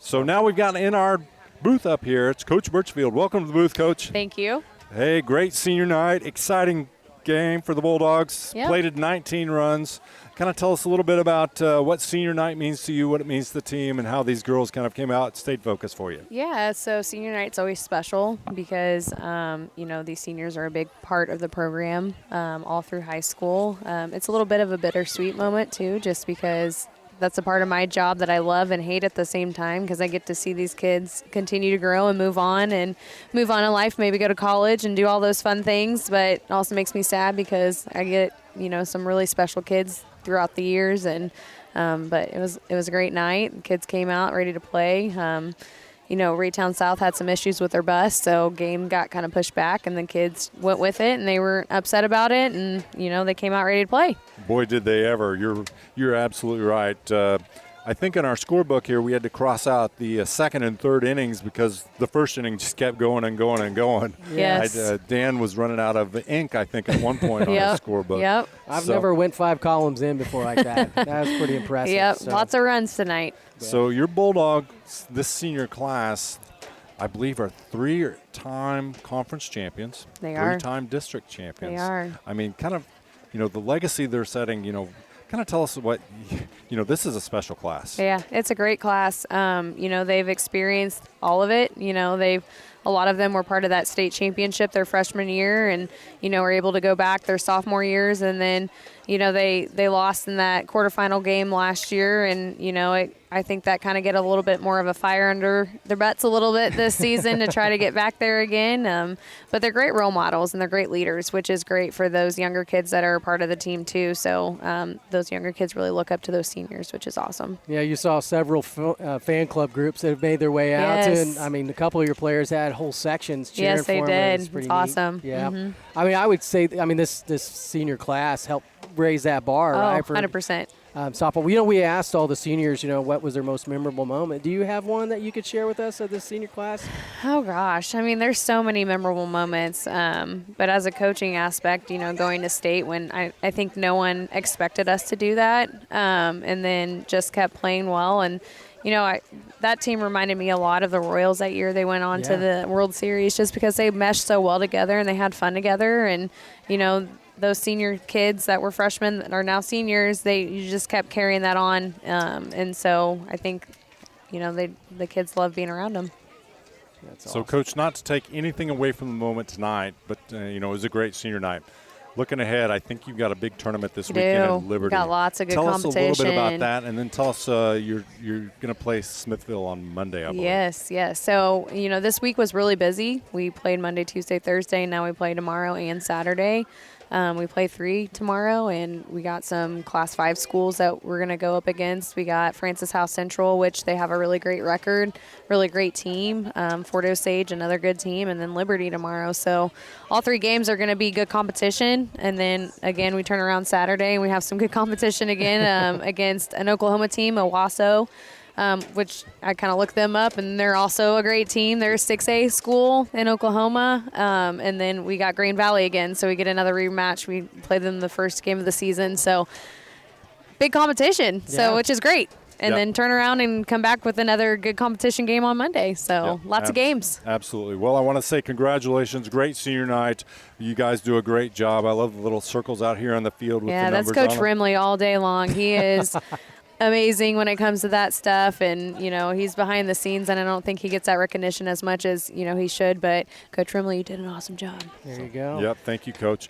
So now we've got in our booth up here, it's Coach Birchfield. Welcome to the booth, Coach. Thank you. Hey, great senior night, exciting game for the Bulldogs. Yep. Plated 19 runs. Kind of tell us a little bit about what senior night means to you, what it means to the team, and how these girls kind of came out, stayed focused for you. Yeah, so senior night's always special because, these seniors are a big part of the program all through high school. It's a little bit of a bittersweet moment, too, just because that's a part of my job that I love and hate at the same time because I get to see these kids continue to grow and move on in life, maybe go to college and do all those fun things. But it also makes me sad because I get, some really special kids throughout the years. And but it was a great night. The kids came out ready to play. Raytown South had some issues with their bus, so game got kind of pushed back, and the kids went with it, and they were upset about it, and, they came out ready to play. Boy, did they ever. You're absolutely right. I think in our scorebook here we had to cross out the second and third innings because the first inning just kept going and going and going. Yes. Dan was running out of ink, I think, at one point on his scorebook. Yep. I've never went 5 columns in before like that. That was pretty impressive. Yep, so. Lots of runs tonight. So your Bulldogs, this senior class, I believe, are 3-time conference champions. They are. 3-time district champions. They are. I mean, kind of, the legacy they're setting, kind of tell us what, this is a special class. Yeah, it's a great class. They've experienced all of it. A lot of them were part of that state championship their freshman year and, were able to go back their sophomore years. And then, they lost in that quarterfinal game last year. And, I think that kind of get a little bit more of a fire under their butts a little bit this season to try to get back there again. But they're great role models and they're great leaders, which is great for those younger kids that are a part of the team too. So those younger kids really look up to those seniors, which is awesome. Yeah, you saw several fan club groups that have made their way out. Yes. And, a couple of your players had whole sections cheering yes, they for did. them. It's awesome. Neat. Yeah. Mm-hmm. I would say, this senior class helped raise that bar, right? 100%. Softball. We asked all the seniors, what was their most memorable moment. Do you have one that you could share with us of this senior class? Oh, gosh. There's so many memorable moments. But as a coaching aspect, going to state when I think no one expected us to do that and then just kept playing well. And, that team reminded me a lot of the Royals that year. They went on to the World Series just because they meshed so well together and they had fun together. And, those senior kids that were freshmen that are now seniors, you just kept carrying that on. And so I think, the kids love being around them. That's so, awesome. Coach, not to take anything away from the moment tonight, but, it was a great senior night. Looking ahead, I think you've got a big tournament this weekend in Liberty. Got lots of good competition. Tell us a little bit about that, and then tell us you're going to play Smithville on Monday, I believe. Yes. So, this week was really busy. We played Monday, Tuesday, Thursday, and now we play tomorrow and Saturday. We play 3 tomorrow, and we got some Class 5 schools that we're going to go up against. We got Francis House Central, which they have a really great record, really great team. Fort Osage, another good team, and then Liberty tomorrow. So all 3 games are going to be good competition. And then, again, we turn around Saturday, and we have some good competition again against an Oklahoma team, Owasso. Which I kind of looked them up, and they're also a great team. They're a 6A school in Oklahoma. And then we got Green Valley again, so we get another rematch. We played them the first game of the season. So big competition, which is great. And then turn around and come back with another good competition game on Monday. So lots of games. Absolutely. Well, I want to say congratulations. Great senior night. You guys do a great job. I love the little circles out here on the field with the numbers. Yeah, that's Coach Rimley all day long. He is amazing when it comes to that stuff, and he's behind the scenes, and I don't think he gets that recognition as much as he should, but Coach Rimley, you did an awesome job. There you go. Yep, thank you, Coach.